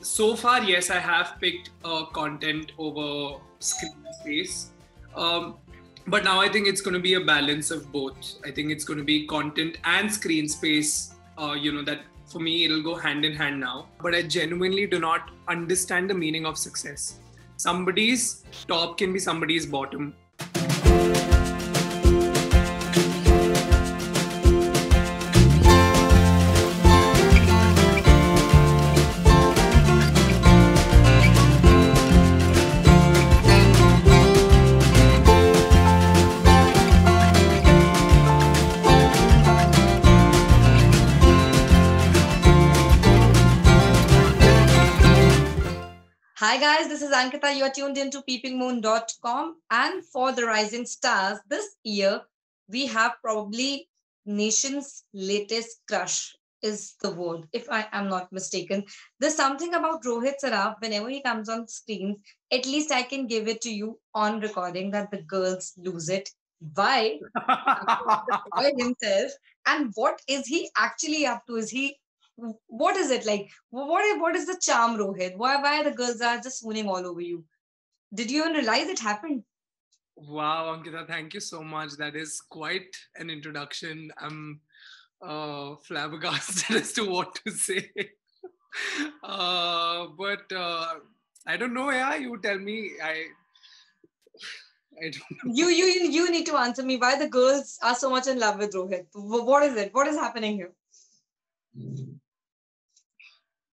So far, yes, I have picked content over screen space. Um, but now I think it's going to be a balance of both. I think it's going to be content and screen space. That for me, it'll go hand in hand now. But I genuinely do not understand the meaning of success. Somebody's top can be somebody's bottom. Hi guys, this is Ankita. You are tuned into PeepingMoon.com. And for the Rising Stars, this year we have probably nation's latest crush is the word, if I am not mistaken. There's something about Rohit Saraf, whenever he comes on screens, at least I can give it to you on recording that the girls lose it. Why? The boy himself. And what is he actually up to? What is it like? What is the charm, Rohit? Why the girls are just swooning all over you? Did you even realize it happened? Wow, Ankita, thank you so much. That is quite an introduction. I'm flabbergasted as to what to say. But I don't know. Yeah, you tell me. I don't know. You need to answer me why the girls are so much in love with Rohit. What is it? What is happening here?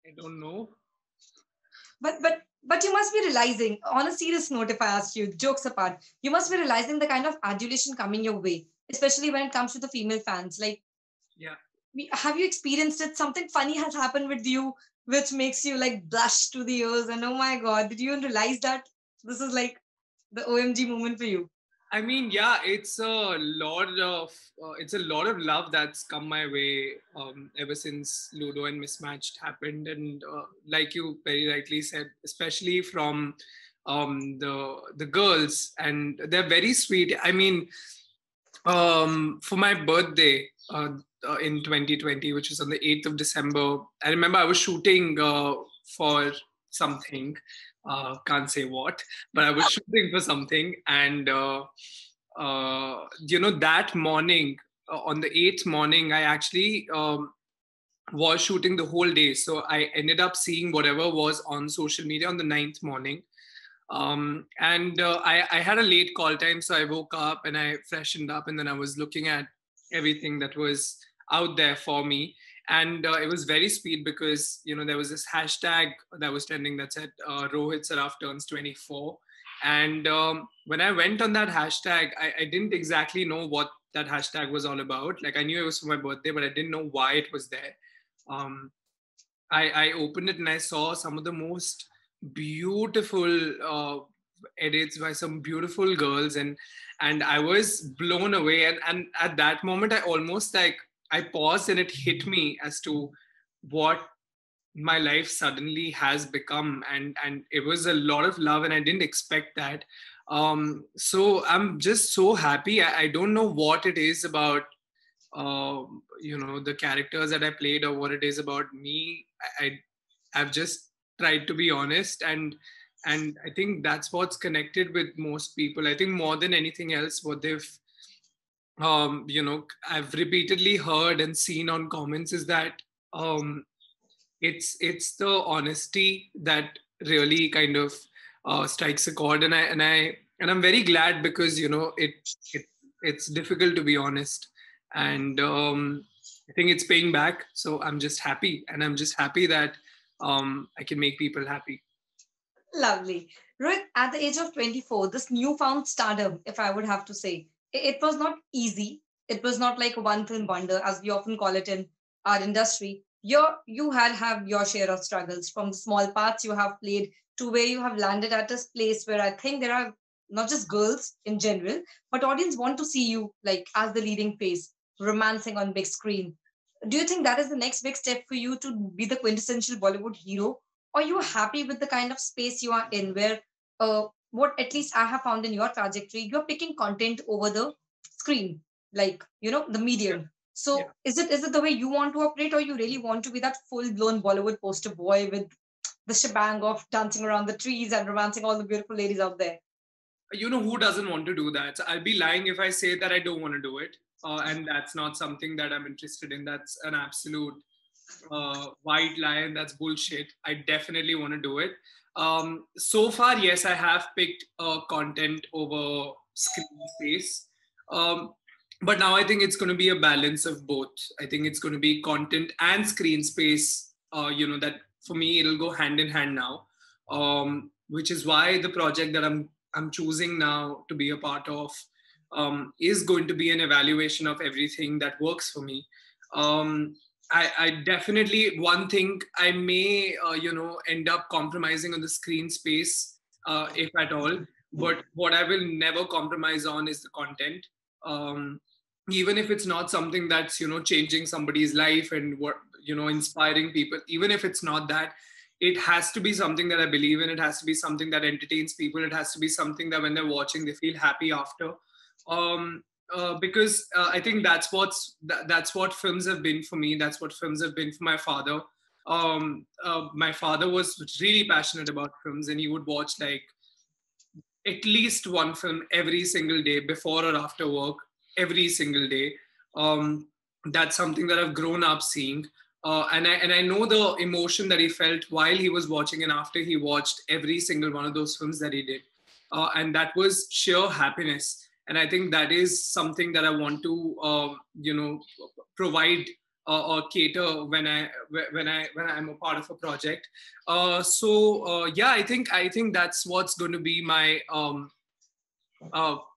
I don't know. But you must be realizing, on a serious note, if I ask you, jokes apart, you must be realizing the kind of adulation coming your way, especially when it comes to the female fans. Like, Yeah. have you experienced it? Something funny has happened with you, which makes you like blush to the ears, and oh my god, did you even realize that this is like the OMG moment for you? I mean, yeah, it's a lot of love that's come my way ever since Ludo and Mismatched happened, and like you very rightly said, especially from the girls, and they're very sweet. I mean, for my birthday in 2020, which was on the 8th of December, I remember I was shooting for something. Can't say what, but I was shooting for something, and that morning, on the 8th morning, I actually was shooting the whole day. So I ended up seeing whatever was on social media on the 9th morning. And I had a late call time, so I woke up and I freshened up, and then I was looking at everything that was out there for me. And it was very sweet because there was this hashtag that was trending that said Rohit Saraf turns 24. And when I went on that hashtag, I didn't exactly know what that hashtag was all about. Like, I knew it was for my birthday, but I didn't know why it was there. Um, I opened it and I saw some of the most beautiful edits by some beautiful girls, and I was blown away. And at that moment, I almost like I paused and it hit me as to what my life suddenly has become, and it was a lot of love, and I didn't expect that. So I'm just so happy. I don't know what it is about the characters that I played or what it is about me. I've just tried to be honest, and I think that's what's connected with most people. I think more than anything else, what they've I've repeatedly heard and seen on comments is that it's the honesty that really kind of strikes a chord, and I'm very glad because it's difficult to be honest, and I think it's paying back. So I'm just happy, and I'm just happy that I can make people happy. Lovely. Rohit, at the age of 24, this newfound stardom, if I would have to say, it was not easy. It was not like a one film wonder, as we often call it in our industry. You had have your share of struggles from the small parts you have played to where you have landed at a place where I think there are not just girls in general, but audience want to see you like as the leading face, romancing on big screen. Do you think that is the next big step for you to be the quintessential Bollywood hero? Or you are happy with the kind of space you are in where what at least I have found in your trajectory, you're picking content over the screen, like the medium. So Yeah. is it the way you want to operate, or you really want to be that full blown Bollywood poster boy with the shebang of dancing around the trees and romancing all the beautiful ladies out there? You know, who doesn't want to do that? So I'll be lying if I say that I don't want to do it. And that's not something that I'm interested in. That's an absolute white lie, and that's bullshit. I definitely want to do it. So far, yes, I have picked content over screen space. Um, but now I think it's going to be a balance of both. I think it's going to be content and screen space. That for me, it'll go hand in hand now. Which is why the project that I'm choosing now to be a part of is going to be an evaluation of everything that works for me. Um, I definitely, one thing I may end up compromising on the screen space, if at all. But what I will never compromise on is the content. Um, Even if it's not something that's changing somebody's life and what inspiring people. Even if it's not that, it has to be something that I believe in. It has to be something that entertains people. It has to be something that when they're watching, they feel happy after. Um, because I think that's what films have been for me. That's what films have been for my father. My father was really passionate about films, and he would watch like at least one film every single day before or after work, every single day. That's something that I've grown up seeing. And I know the emotion that he felt while he was watching and after he watched every single one of those films that he did. And that was sheer happiness. And I think that is something that I want to, provide or cater when I'm a part of a project. Yeah, I think that's what's going to be my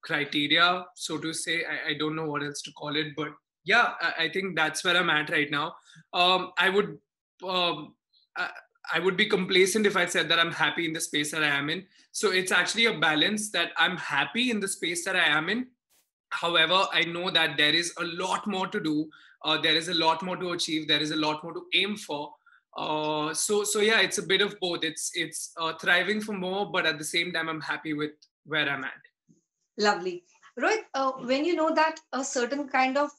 criteria, so to say. I don't know what else to call it, but yeah, I think that's where I'm at right now. I would um, I, I would be complacent if I said that I'm happy in the space that I am in. So it's actually a balance that I'm happy in the space that I am in. However, I know that there is a lot more to do. There is a lot more to achieve. There is a lot more to aim for. So yeah, it's a bit of both. It's thriving for more, but at the same time, I'm happy with where I'm at. Lovely. Rohit, when you know that a certain kind of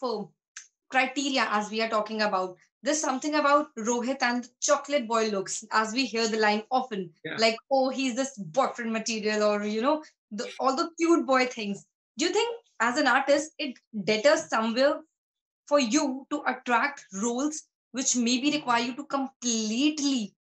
criteria, as we are talking about, there's something about Rohit and chocolate boy looks, as we hear the line often, Yeah. like, oh, he's this boyfriend material, or, all the cute boy things. Do you think, as an artist, it deters somewhere for you to attract roles which maybe require you to completely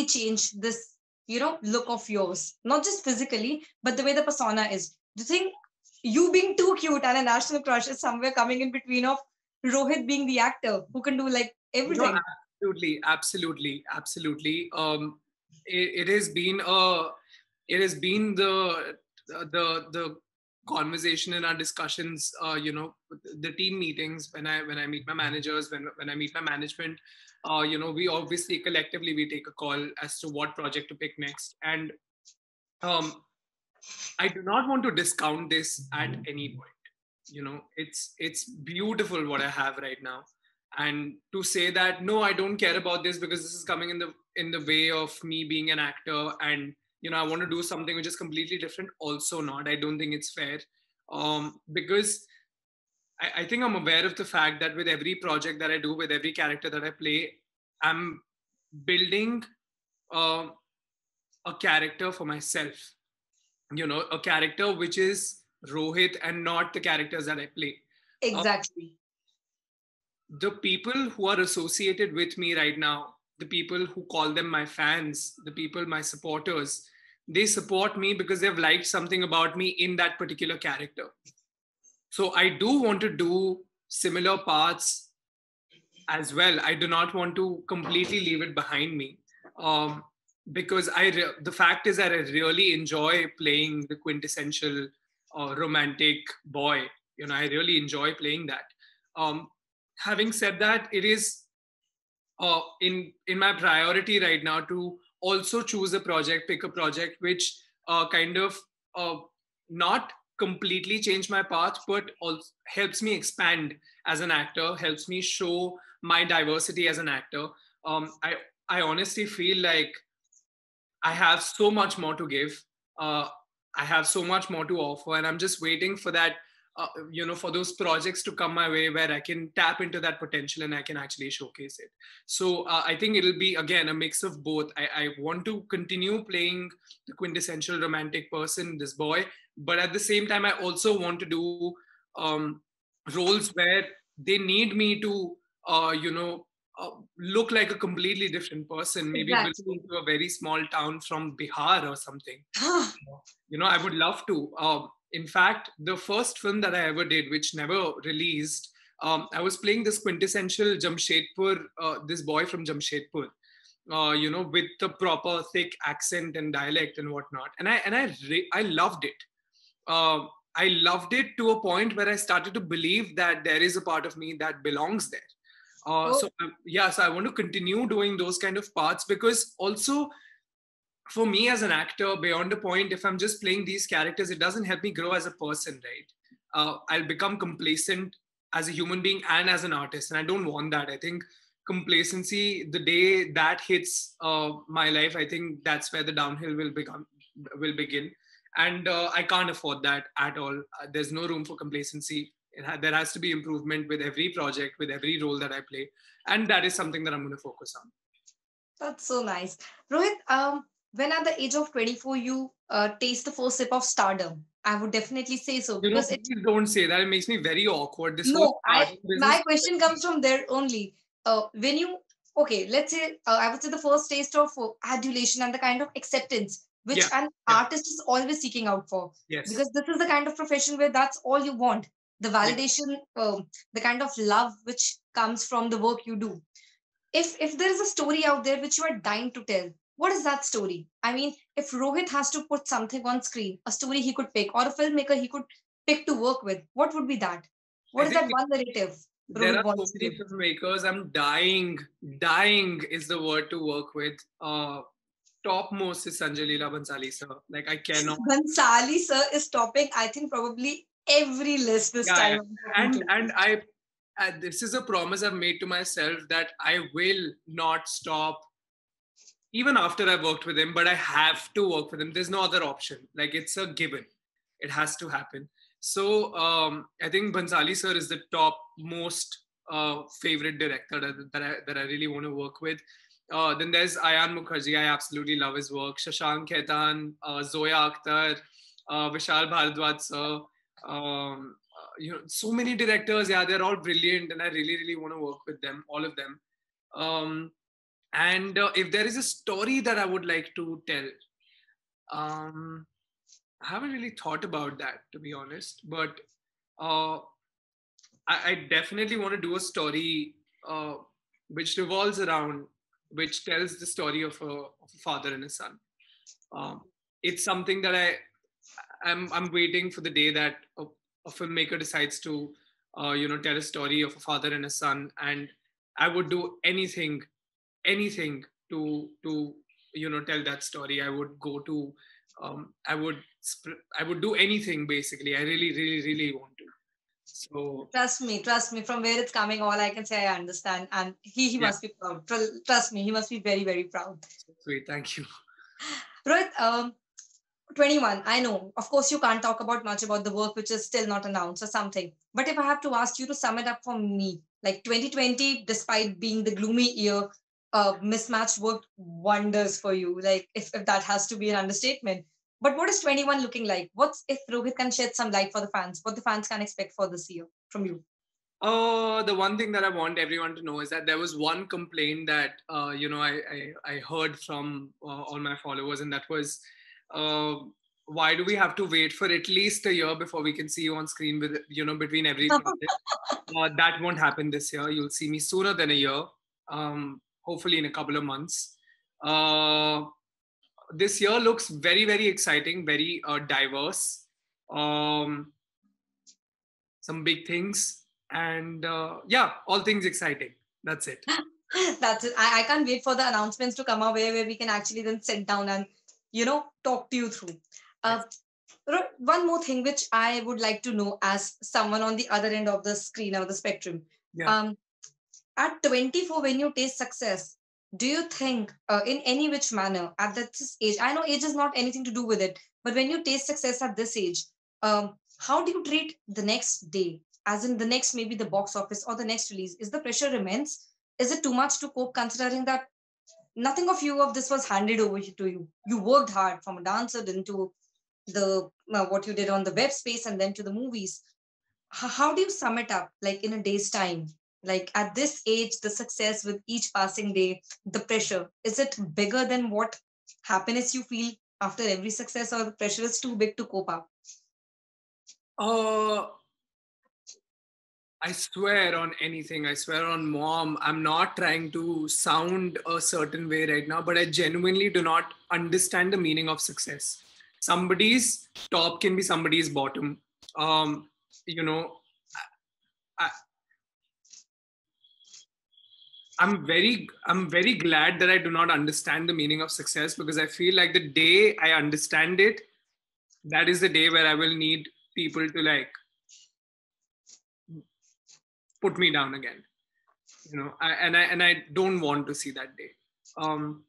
change this, look of yours, not just physically, but the way the persona is? Do you think you being too cute and a national crush is somewhere coming in between of Rohit being the actor who can do like You know, everything? absolutely. It has been the conversation in our discussions. With the team meetings, when I meet my managers, when I meet my management. We obviously collectively we take a call as to what project to pick next, and um, I do not want to discount this at any point. It's beautiful what I have right now, and to say that no, I don't care about this because this is coming in the way of me being an actor, and I want to do something which is completely different. Also, not. I don't think it's fair, because I think I'm aware of the fact that with every project that I do, with every character that I play, I'm building uh, a character for myself. A character which is Rohit and not the characters that I play. Uh, Exactly. the people who are associated with me right now, the people who call them my fans, the people, my supporters, they support me because they've liked something about me in that particular character. So I do want to do similar parts as well. I do not want to completely leave it behind me. Um, because the fact is that I really enjoy playing the quintessential romantic boy. I really enjoy playing that. Um, Having said that, it is in my priority right now to also choose a project, pick a project which kind of uh, not completely change my path, but also helps me expand as an actor, helps me show my diversity as an actor. I honestly feel like I have so much more to give. Uh, I have so much more to offer, and I'm just waiting for that for those projects to come my way where I can tap into that potential and I can actually showcase it. So I think it'll be again a mix of both. I want to continue playing the quintessential romantic person, this boy, but at the same time, I also want to do um, roles where they need me to, look like a completely different person, maybe belong Exactly. to a very small town from Bihar or something. I would love to. In fact, the first film that I ever did, which never released, I was playing this quintessential Jamshedpur, this boy from Jamshedpur, with the proper thick accent and dialect and whatnot. I loved it. I loved it to a point where I started to believe that there is a part of me that belongs there. Oh, So I want to continue doing those kind of parts, because also for me as an actor, beyond a point, if I'm just playing these characters, it doesn't help me grow as a person, right? I'll become complacent as a human being and as an artist, and I don't want that. I think complacency, the day that hits my life, I think that's where the downhill will begin, and I can't afford that at all. There's no room for complacency. There has to be improvement with every project, with every role that I play, and that is something that I'm going to focus on. that's so nice. Rohit, when at the age of 24 you taste the first sip of stardom, I would definitely say so because it. Please don't say that. It makes me very awkward. This whole No, starting business. my question comes from there only. When you okay, let's say I would say the first taste of adulation and the kind of acceptance which Yeah, an yeah, artist is always seeking out for, yes, because this is the kind of profession where that's all you want. The yeah. validation, the kind of love which comes from the work you do. If there is a story out there which you are dying to tell, what is that story? I mean, if Rohit has to put something on screen, a story he could pick, or a filmmaker he could pick to work with, what would be that? I What is think that one narrative there Rohit are so wants to many give? filmmakers. I'm dying. Dying is the word to work with. Topmost is Sanjay Leela Bhansali, sir. Like I cannot. Bansali sir is topping, I think, probably every list this Yeah, yeah. time I'm talking And to. and I, this is a promise I've made to myself that I will not stop even after I've worked with him, but I have to work with him. There's no other option. Like it's a given. It has to happen. So I think Bhansali sir is the top most favorite director that I really want to work with. Then there's Ayan Mukherjee. I absolutely love his work. Shashank Khaitan, Zoya Akhtar, Vishal Bhardwaj sir. So many directors. Yeah, they're all brilliant, and I really, really want to work with them, all of them. Um, and if there is a story that I would like to tell, um, I haven't really thought about that, to be honest. But uh, I definitely want to do a story which revolves around, which tells the story of a father and a son. Um, it's something that I'm waiting for the day that a filmmaker decides to, tell a story of a father and a son, and I would do anything to tell that story. I would go to I would do anything, basically. I really, really, really want to. So Trust me, from where it's coming, all I can say I understand. And he yeah, must be proud. Trust me, he must be very, very proud. so sweet. Thank you. Rohit, 21, I know. Of course, you can't talk about much about the work which is still not announced or something. But if I have to ask you to sum it up for me, like 2020, despite being the gloomy year, mismatch worked wonders for you. Like, if that has to be an understatement. But what is 21 looking like? What's if Rohit can shed some light for the fans? What the fans can expect for this year from you? The one thing that I want everyone to know is that there was one complaint that I heard from all my followers, and that was, uh, why do we have to wait for at least a year before we can see you on screen with between every project? That won't happen this year. You'll see me sooner than a year. Hopefully in a couple of months. Uh, this year looks very, very exciting, very diverse. Um, some big things, and yeah, all things exciting. That's it. That's it. I can't wait for the announcements to come our way where we can actually then sit down and, talk to you through. Uh, Yes. One more thing which I would like to know as someone on the other end of the screen or the spectrum. Yeah. Um, at 24, when you taste success, do you think, in any which manner, at this age, I know age is not anything to do with it, but when you taste success at this age, um, How do you treat the next day, as in the next, maybe the box office or the next release? Is the pressure immense? Is it too much to cope, considering that nothing of you of this was handed over to you? You worked hard from a dancer, then to the what you did on the web space, and then to the movies. How do you sum it up, like in a day's time? Like at this age, the success with each passing day, the pressure, is it bigger than what happiness you feel after every success, or the pressure is too big to cope up? Uh, I swear on anything. I swear on mom. I'm not trying to sound a certain way right now, but I genuinely do not understand the meaning of success. Somebody's top can be somebody's bottom. Um, you know, I, I'm very glad that I do not understand the meaning of success, because I feel like the day I understand it, that is the day where I will need people to like put me down again. And I don't want to see that day. Um,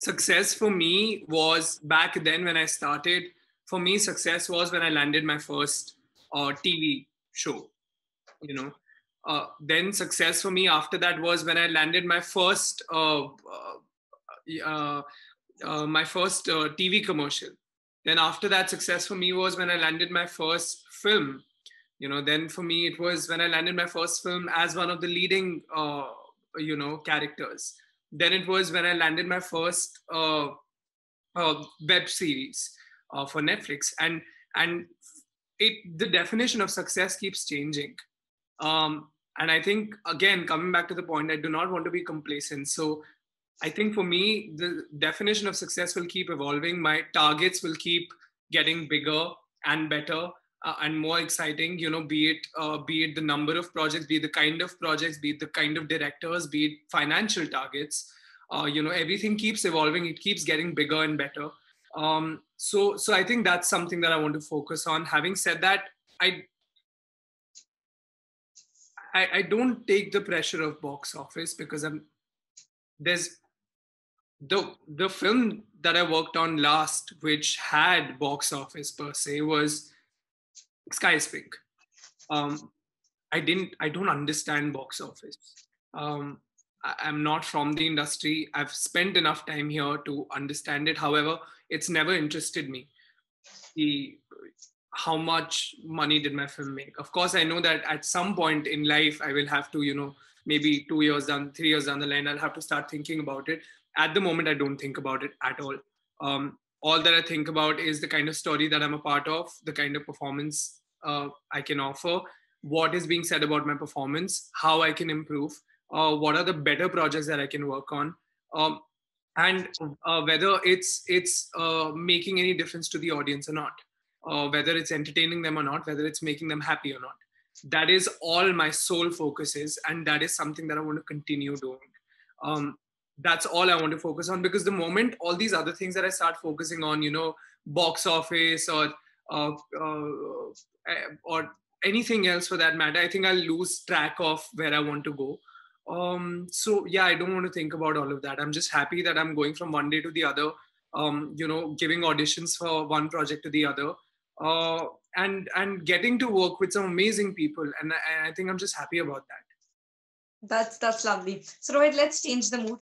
Success for me was back then when I started. For me, success was when I landed my first TV show. You know, then success for me after that was when I landed my first TV commercial. Then after that, success for me was when I landed my first film. Then for me it was when I landed my first film as one of the leading characters. Then it was when I landed my first web series for Netflix. And the definition of success keeps changing. And I think, again, coming back to the point, I do not want to be complacent. So I think for me, the definition of success will keep evolving. My targets will keep getting bigger and better, and more exciting. Be it the number of projects, be it the kind of projects, be it the kind of directors, be it financial targets. Everything keeps evolving. It keeps getting bigger and better. So I think that's something that I want to focus on. Having said that, I don't take the pressure of box office, because there's the film that I worked on last, which had box office per se, was Sky is Pink. Um, I don't understand box office. I'm not from the industry. I've spent enough time here to understand it. However, it's never interested me. The How much money did my film make? Of course, I know that at some point in life, I will have to, maybe 2 years down, 3 years down the line, I'll have to start thinking about it. At the moment, I don't think about it at all. All that I think about is the kind of story that I'm a part of, the kind of performance I can offer, what is being said about my performance, how I can improve, what are the better projects that I can work on. And whether it's making any difference to the audience or not, whether it's entertaining them or not, whether it's making them happy or not. That is all my sole focus is, and that is something that I want to continue doing. Um, that's all I want to focus on, because the moment all these other things that I start focusing on, box office uh, uh, or anything else for that matter, I think I'll lose track of where I want to go. So yeah, I don't want to think about all of that. I'm just happy that I'm going from one day to the other, giving auditions for one project to the other, uh, and getting to work with some amazing people, and I think I'm just happy about that. That's lovely. So Rohit, let's change the mood.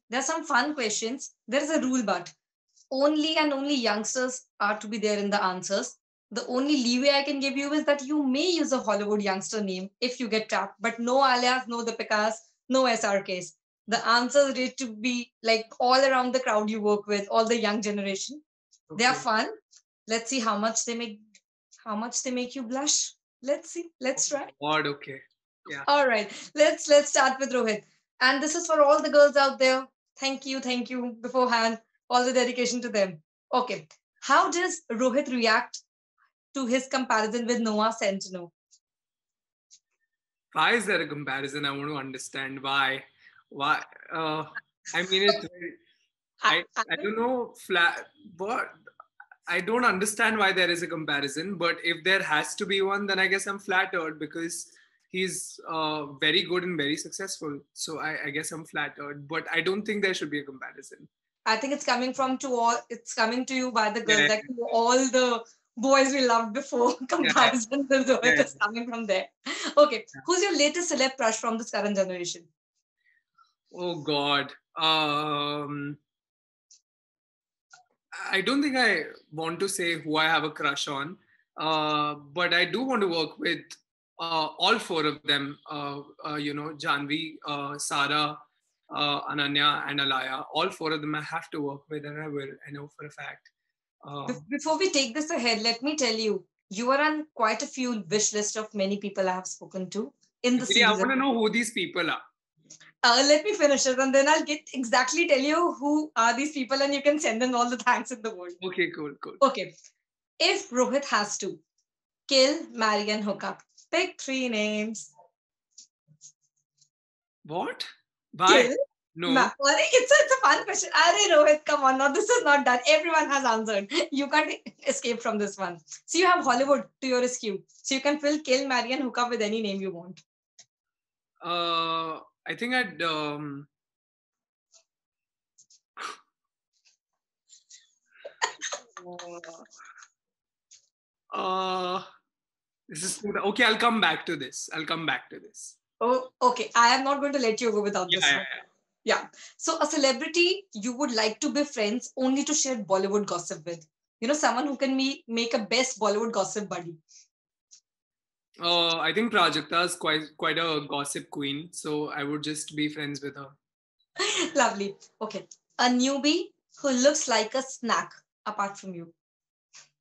There are some fun questions. There is a rule, but only and only youngsters are to be there in the answers. The only leeway I can give you is that you may use a Hollywood youngster name if you get trapped, but no alias, no Deepikas, no SRKs. The answers need to be like all around the crowd you work with, all the young generation. They are Okay. fun. Let's see how much they make you blush. Let's see. Let's try. Odd. Okay. Yeah. All right, let's start with Rohit. And this is for all the girls out there. Thank you beforehand. All the dedication to them. Okay. How does Rohit react to his comparison with Noah Centineo? Why is there a comparison? I want to understand why. Why? Uh, I mean, it's I I don't know flat, but I don't understand why there is a comparison. But if there has to be one, then I guess I'm flattered, because he's very good and very successful. So I guess I'm flattered. But I don't think there should be a comparison. I think it's coming to you by the girls, Yeah. like to all the boys we loved before Yeah, comparison to Rohit yeah, is coming from there. Okay, yeah. who's your latest celeb crush from this current generation? Oh God. I don't think I want to say who I have a crush on, but I do want to work with all four of them. Janvi, Sara, Ananya, and Alaya. All four of them I have to work with, and I will. I know for a fact. Before we take this ahead, let me tell you, you are on quite a few wish list of many people I have spoken to in the Really, I series. want to know who these people are. Let me finish it and then I'll get exactly tell you who are these people and you can send them all the thanks in the world. Okay, cool, cool. Okay. If Rohit has to kill, marry, and hook up, pick three names. What? Why? Kill. No. It's a fun question. Arey Rohit, come on. Now this is not done. Everyone has answered. You can't escape from this one. So you have Hollywood to your rescue. So you can fill, kill, marry, and hook up with any name you want. I think I'd. Uh, this is okay. I'll come back to this. I'll come back to this. Oh, okay. I am not going to let you go without Yeah, this yeah, one. yeah. Yeah. So a celebrity you would like to be friends only to share Bollywood gossip with. You know, someone who can make a best Bollywood gossip buddy. I think Prajakta is quite a gossip queen, so I would just be friends with her. Lovely. Okay. A newbie who looks like a snack apart from you.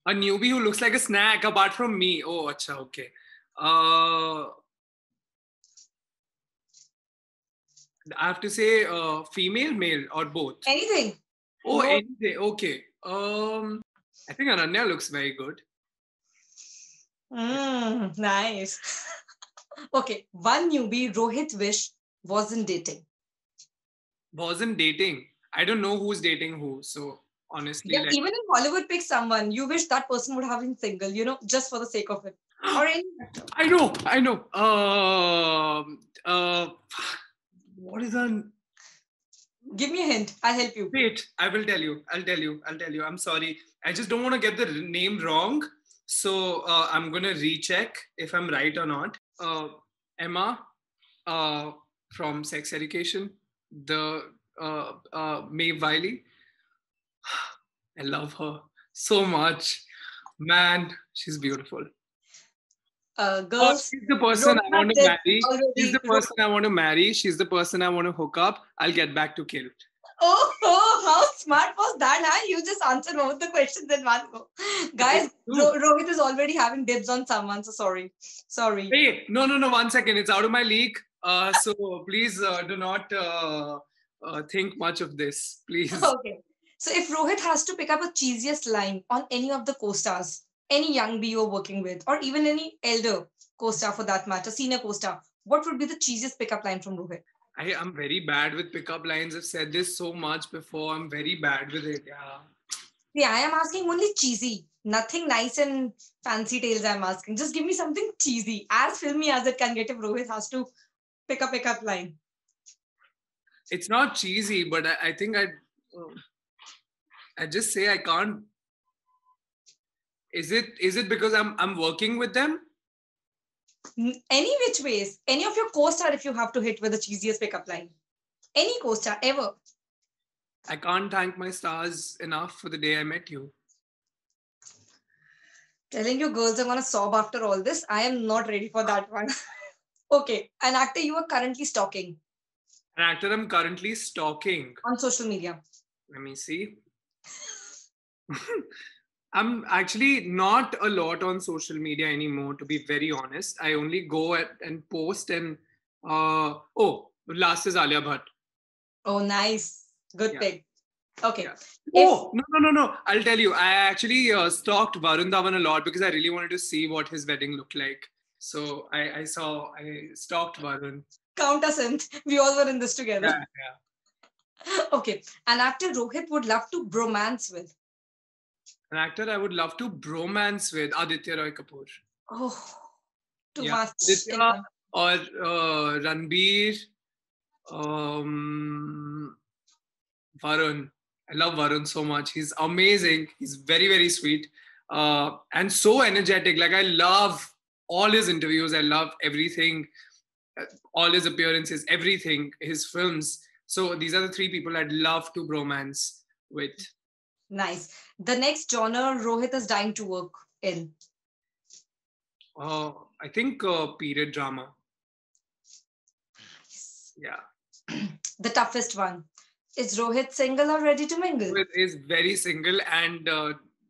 A newbie who looks like a snack apart from me. Oh, acha, okay. I have to say female, male, or both. Anything. Oh, No. anything. Okay. I think Ananya looks very good. Nice. Okay. One newbie Rohit wish wasn't dating. Wasn't dating. I don't know who's dating who. So honestly, Yeah, like even in Hollywood, pick someone you wish that person would have been single, just for the sake of it. Or any actor. I know. What is her? Give me a hint. I'll help you. Wait, I will tell you. I'll tell you. I'm sorry. I just don't want to get the name wrong. So I'm gonna recheck if I'm right or not. Emma, uh, from Sex Education, the Maeve Wiley. I love her so much. Man, she's beautiful. Girls, She's the person I Rohit want to did marry. She's the already. person I want to marry. She's the person I want to hook up. I'll get back to kill. Oh, how smart was that, huh? You just answered both the questions in one go. Guys, True. Rohit is already having dibs on someone, so sorry. Sorry. Hey, no, 1 second. It's out of my league. So please do not think much of this. Please. Okay. So if Rohit has to pick up a cheesiest line on any of the co-stars, any young B you're working with, or even any elder co-star for that matter, senior co-star, what would be the cheesiest pickup line from Rohit? I'm very bad with pickup lines. I've said this so much before. I'm very bad with it. Yeah. Yeah, I am asking only cheesy. Nothing nice and fancy tales I'm asking. Just give me something cheesy, as filmy as it can get if Rohit has to pick a pickup line. It's not cheesy, but I think I just say I can't. Is it because I'm working with them? Any which ways, any of your co-star if you have to hit with the cheesiest pickup line. Any co-star ever. I can't thank my stars enough for the day I met you. Telling you girls are gonna sob after all this. I am not ready for that one. Okay, an actor you are currently stalking An actor I'm currently stalking. on social media. Let me see. I'm actually not a lot on social media anymore, to be very honest. I only go and post and last is Alia Bhatt. Oh, nice. Good Yeah. pick. Okay. Yeah. Oh, no. I'll tell you. I actually stalked Varun Dhawan a lot because I really wanted to see what his wedding looked like. So I stalked Varun. Count us in. We all were in this Yeah, together. yeah. Okay. An actor Rohit would love to bromance with. An actor I would love to bromance with, Aditya Roy Kapoor. Oh, too Yeah, much. Aditya or Ranbir, um, Varun. I love Varun so much. He's amazing. He's very, very sweet. and so energetic. Like, I love all his interviews. I love everything, all his appearances, everything, his films. So these are the three people I'd love to bromance with. Nice. The next genre Rohit is dying to work in. I think period drama. Yeah. The toughest one. Is Rohit single or ready to mingle? Rohit is very single and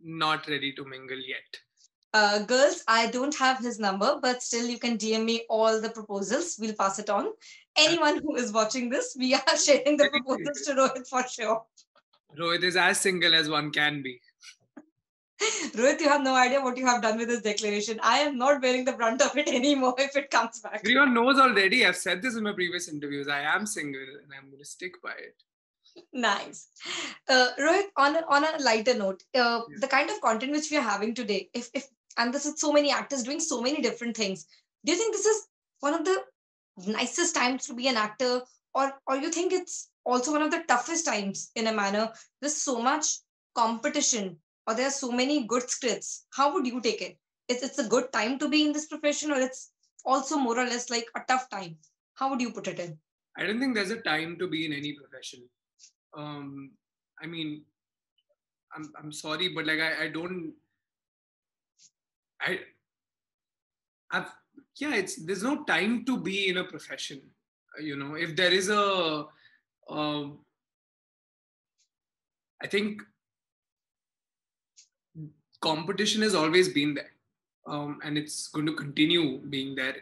not ready to mingle yet. Girls, I don't have his number, but still you can DM me all the proposals. We'll pass it on. Anyone who is watching this, we are sharing the proposals to Rohit for sure. Rohit is as single as one can be. Rohit, you have no idea what you have done with this declaration. I am not bearing the brunt of it anymore if it comes back. Everyone knows already. I've said this in my previous interviews. I am single and I'm going to stick by it. Nice. Rohit, on a lighter note, the kind of content which we are having today, if and this is so many actors doing so many different things, do you think this is one of the nicest times to be an actor, or you think it's also one of the toughest times in a manner? There's so much competition, or there are so many good scripts. How would you take it? It's a good time to be in this profession, or it's also more or less like a tough time? How would you put it in? I don't think there's a time to be in any profession. I mean, I'm sorry, but like I don't. I've yeah. There's no time to be in a profession. If there is I think competition has always been there, and it's going to continue being there.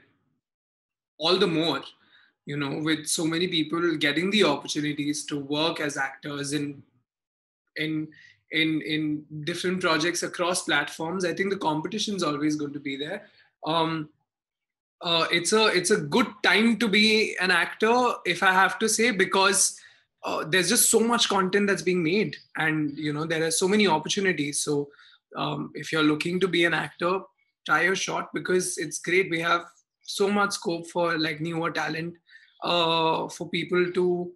All the more, with so many people getting the opportunities to work as actors in different projects across platforms. I think the competition is always going to be there. It's a good time to be an actor, if I have to say, because there's just so much content that's being made, and there are so many opportunities. So if you're looking to be an actor, try your shot, because it's great. We have so much scope for like newer talent, for people to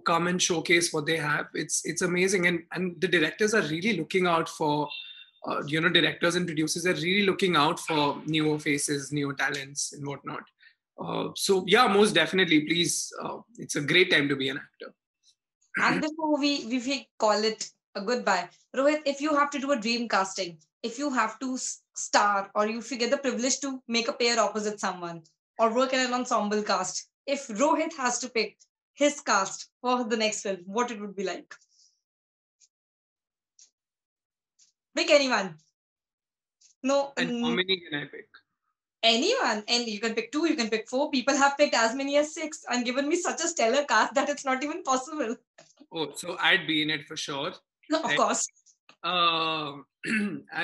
come and showcase what they have. It's amazing, and the directors are really looking out for directors and producers are really looking out for newer faces, newer talents, and whatnot. So yeah, most definitely, please, it's a great time to be an actor. And before we call it a goodbye, Rohit, if you have to do a dream casting, if you have to star, or if you get the privilege to make a pair opposite someone or work in an ensemble cast, if Rohit has to pick his cast for the next film, what it would be like? Pick anyone. No. And how many can I pick? Anyone. And you can pick 2, you can pick 4. People have picked as many as 6 and given me such a stellar cast that it's not even possible. Oh, so I'd be in it for sure. No, of course. I'll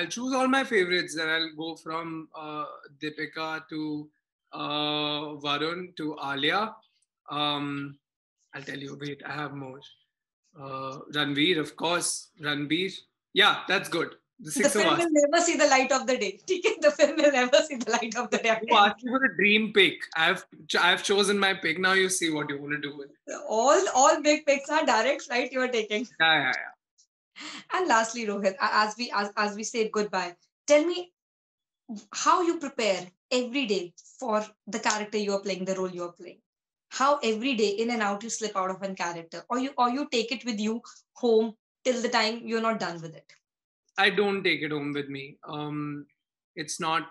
choose all my favorites, and I'll go from Deepika to Varun to Alia. I'll tell you, wait, I have more. Ranveer, of course. Ranveer. Yeah, that's good. The film will never see the light of the day. The film will never see the light of the day. You asked me for a dream pick. I've chosen my pick. Now you see what you want to do with it. All big picks are direct flight you are taking. Yeah. And lastly, Rohit, as we say goodbye, tell me how you prepare every day for the character you are playing, the role you are playing. How every day in and out you slip out of a character, or you take it with you home till the time you're not done with it. I don't take it home with me. It's not.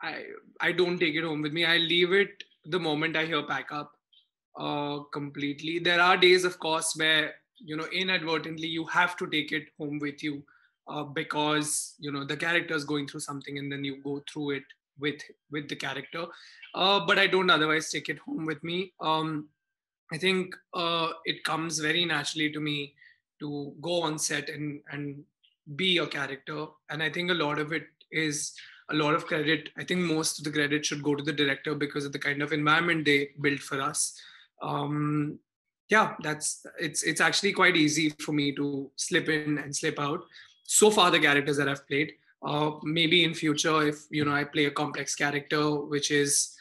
I don't take it home with me. I leave it the moment I hear pack up. Completely. There are days, of course, where inadvertently you have to take it home with you, because the character is going through something, and then you go through it with the character. But I don't otherwise take it home with me. I think it comes very naturally to me to go on set and be a character. And I think a lot of it is a lot of credit. I think most of the credit should go to the director because of the kind of environment they built for us. Yeah, it's actually quite easy for me to slip in and slip out. So far, the characters that I've played, maybe in future, if I play a complex character which is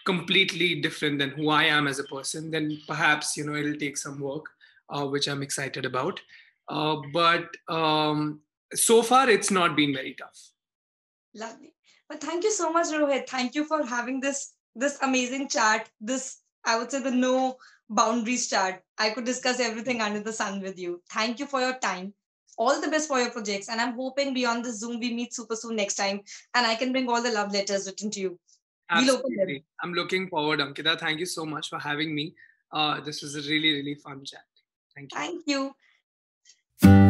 completely different than who I am as a person, then perhaps it'll take some work, which I'm excited about. But So far, it's not been very tough. Lovely. But thank you so much, Rohit. Thank you for having this amazing chat. This, I would say, the no boundaries chat. I could discuss everything under the sun with you. Thank you for your time. All the best for your projects. And I'm hoping beyond this Zoom we meet super soon next time. And I can bring all the love letters written to you. We'll open them. Absolutely. I'm looking forward, Ankita. Thank you so much for having me. This was a really, really fun chat. Thank you. Thank you.